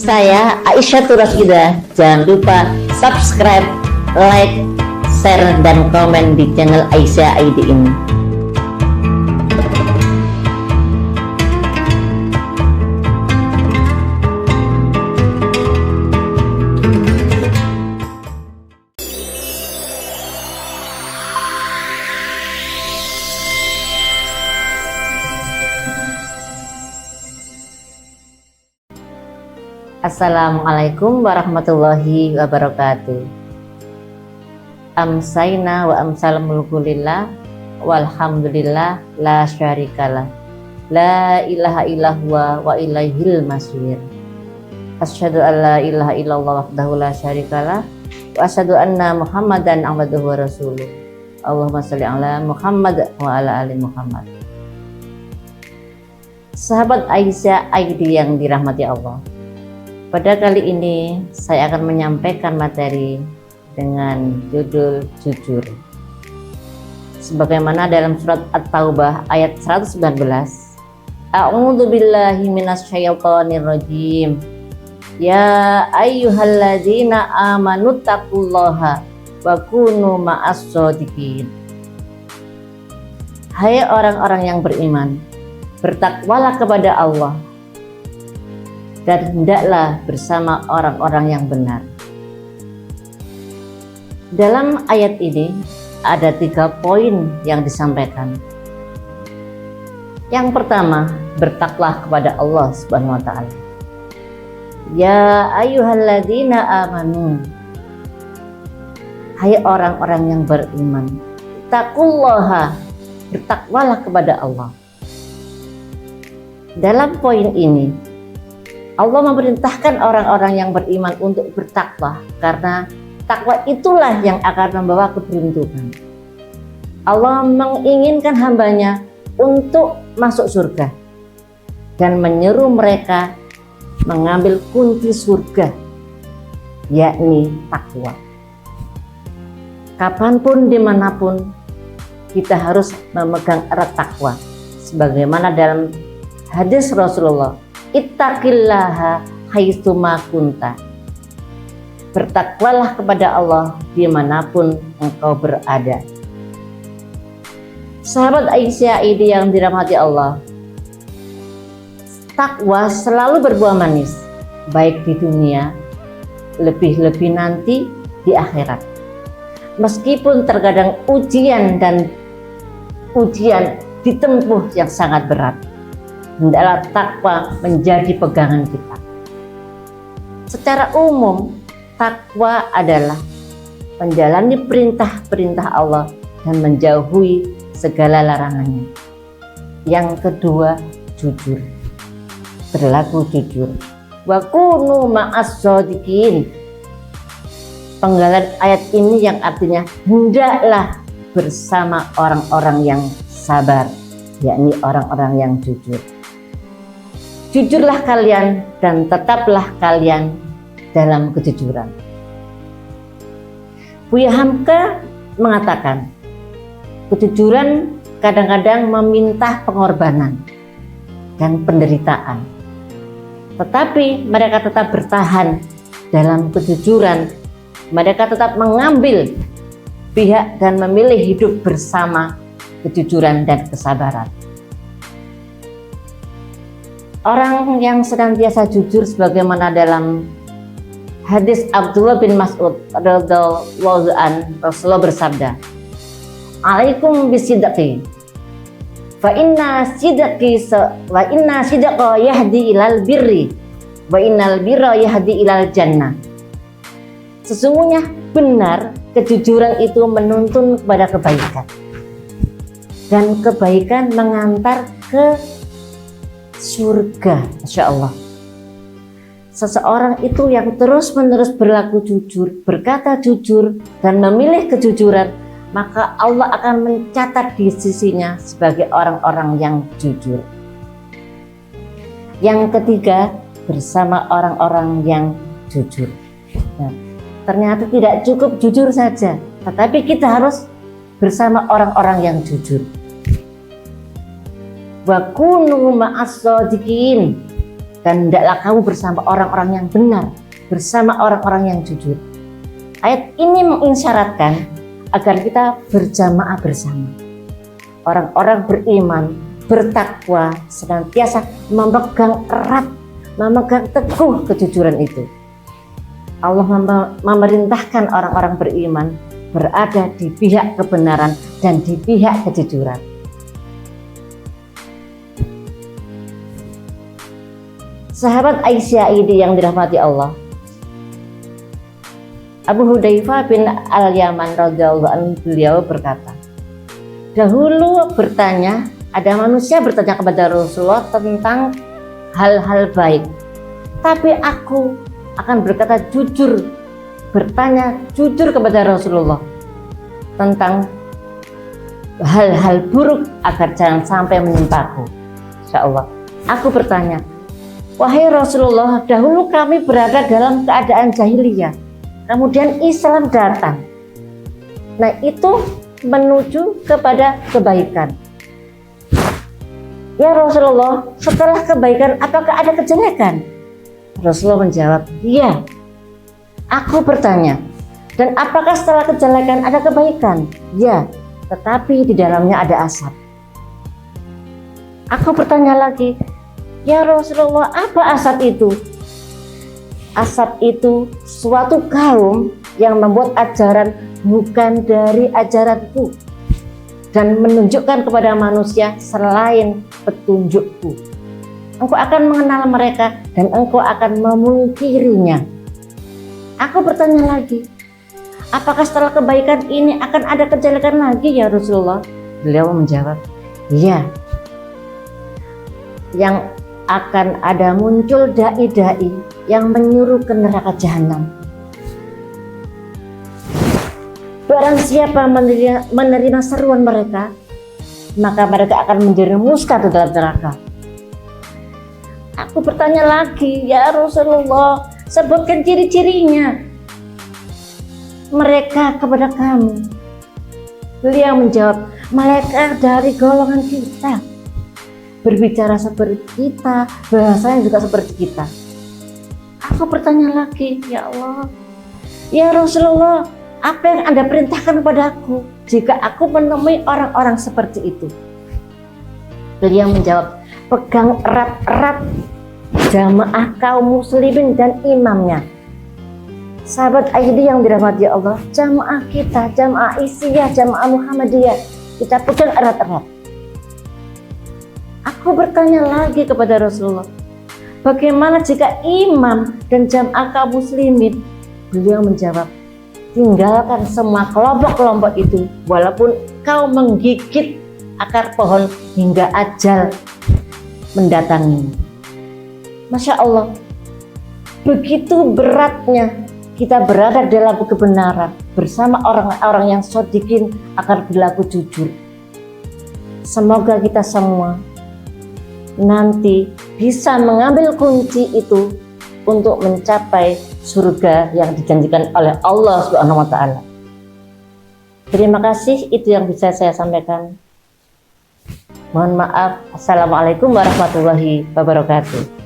Saya Aisyah Turasida. Jangan lupa subscribe, like, share, dan komen di channel Aisyah ID ini. Assalamualaikum warahmatullahi wabarakatuh. Amsayna wa amsal mulkulillah walhamdulillah la syarikalah la ilaha illallah wa ilaihil masir. Asyhadu an la ilaha illallah wahdahu la syarikalah wa asyhadu anna Muhammadan abduhu wa rasuluh. Allahumma sholli ala Muhammad wa ala ali Muhammad. Sahabat Aisyah ID yang dirahmati Allah, pada kali ini saya akan menyampaikan materi dengan judul jujur. Sebagaimana dalam surat At-Taubah ayat 119, A'udzu billahi minasyaitonir rajim. Ya ayyuhalladzina amanu taqullaha wa kunu ma'as shodiqin. Hai orang-orang yang beriman, bertakwalah kepada Allah dan hendaklah bersama orang-orang yang benar. Dalam ayat ini ada 3 poin yang disampaikan. Yang pertama, bertakwalah kepada Allah Subhanahu wa taala. Ya ayyuhalladzina amanu. Hai orang-orang yang beriman, taqullaha, bertakwalah kepada Allah. Dalam poin ini Allah memerintahkan orang-orang yang beriman untuk bertakwa, karena takwa itulah yang akan membawa keberuntungan. Allah menginginkan hambanya untuk masuk surga dan menyeru mereka mengambil kunci surga, yakni takwa. Kapanpun dimanapun kita harus memegang erat takwa, sebagaimana dalam hadis Rasulullah, ittaqillaha haitsuma kunta. Bertakwalah kepada Allah dimanapun engkau berada. Sahabat Aisyah ID yang dirahmati Allah, takwa selalu berbuah manis, baik di dunia, lebih-lebih nanti di akhirat. Meskipun terkadang ujian ditempuh yang sangat berat, hendaklah takwa menjadi pegangan kita. Secara umum, takwa adalah menjalani perintah-perintah Allah dan menjauhi segala larangannya. Yang kedua, jujur. Berlaku jujur. Wa kunu ma'as shodiqin. Penggalan ayat ini yang artinya hendaklah bersama orang-orang yang sabar, yakni orang-orang yang jujur. Jujurlah kalian dan tetaplah kalian dalam kejujuran. Buya Hamka mengatakan, kejujuran kadang-kadang meminta pengorbanan dan penderitaan. Tetapi mereka tetap bertahan dalam kejujuran. Mereka tetap mengambil pihak dan memilih hidup bersama kejujuran dan kesabaran. Orang yang senantiasa jujur, sebagaimana dalam hadis Abdullah bin Mas'ud radhiyallahu anhu, Rasulullah bersabda, "Alaikum bisidqi, fa inna sidqa yahdi ilal birri, wa innal birra yahdi ilal jannah." Sesungguhnya benar, kejujuran itu menuntun kepada kebaikan, dan kebaikan mengantar ke surga, Masya Allah. Seseorang itu yang terus-menerus berlaku jujur, berkata jujur, dan memilih kejujuran, maka Allah akan mencatat di sisinya sebagai orang-orang yang jujur. Yang ketiga, bersama orang-orang yang jujur. Nah, ternyata tidak cukup jujur saja, tetapi kita harus bersama orang-orang yang jujur. Wa kunu ma'as shodiqin. dan hendaklah kamu bersama orang-orang yang benar, bersama orang-orang yang jujur. Ayat ini mengisyaratkan agar kita berjamaah bersama. Orang-orang beriman, bertakwa, senantiasa memegang erat, memegang teguh kejujuran itu. Allah memerintahkan orang-orang beriman berada di pihak kebenaran dan di pihak kejujuran. Sahabat Aisyah ini yang dirahmati Allah, Abu Hudzaifah bin Al-Yaman radhiyallahu anhu, beliau berkata, dahulu ada manusia bertanya kepada Rasulullah tentang hal-hal baik, tapi aku akan berkata jujur, bertanya jujur kepada Rasulullah tentang hal-hal buruk agar jangan sampai menimpaku. Insyaallah. Aku bertanya, wahai Rasulullah, dahulu kami berada dalam keadaan jahiliyah, kemudian Islam datang. Nah, itu menuju kepada kebaikan. Ya Rasulullah, setelah kebaikan apakah ada kejelekan? Rasulullah menjawab, iya. Aku bertanya, dan apakah setelah kejelekan ada kebaikan? Ya, tetapi di dalamnya ada asap. Aku bertanya lagi, ya Rasulullah, apa asap itu? Asap itu suatu kaum yang membuat ajaran bukan dari ajaranku dan menunjukkan kepada manusia selain petunjukku. Engkau akan mengenal mereka dan engkau akan memungkirinya. Aku bertanya lagi, apakah setelah kebaikan ini akan ada kejelekan lagi ya Rasulullah? Beliau menjawab, iya. Yang akan ada muncul dai-dai yang menyuruh ke neraka jahanam. Barang siapa menerima seruan mereka, maka mereka akan menjerumuskan ke dalam neraka. Aku bertanya lagi, ya Rasulullah, sebutkan ciri-cirinya mereka kepada kami. Beliau menjawab, mereka dari golongan kita, berbicara seperti kita, bahasanya juga seperti kita. Aku bertanya lagi, ya Allah, ya Rasulullah, apa yang Anda perintahkan kepadaku jika aku menemui orang-orang seperti itu? Beliau menjawab, pegang erat-erat jamaah kaum muslimin dan imamnya. Sahabat Aidi yang dirahmati Allah, jamaah kita, jamaah Isiyah, jamaah Muhammadiyah, kita pegang erat-erat. Aku bertanya lagi kepada Rasulullah, bagaimana jika imam dan jamaah kaum muslimin? Beliau menjawab, tinggalkan semua kelompok-kelompok itu, walaupun kau menggigit akar pohon hingga ajal mendatangi. Masya Allah, begitu beratnya kita berada dalam kebenaran bersama orang-orang yang shodikin akan berlaku jujur. Semoga kita semua nanti bisa mengambil kunci itu untuk mencapai surga yang dijanjikan oleh Allah Subhanahu wa Ta'ala. Terima kasih, itu yang bisa saya sampaikan. Mohon maaf. Assalamualaikum warahmatullahi wabarakatuh.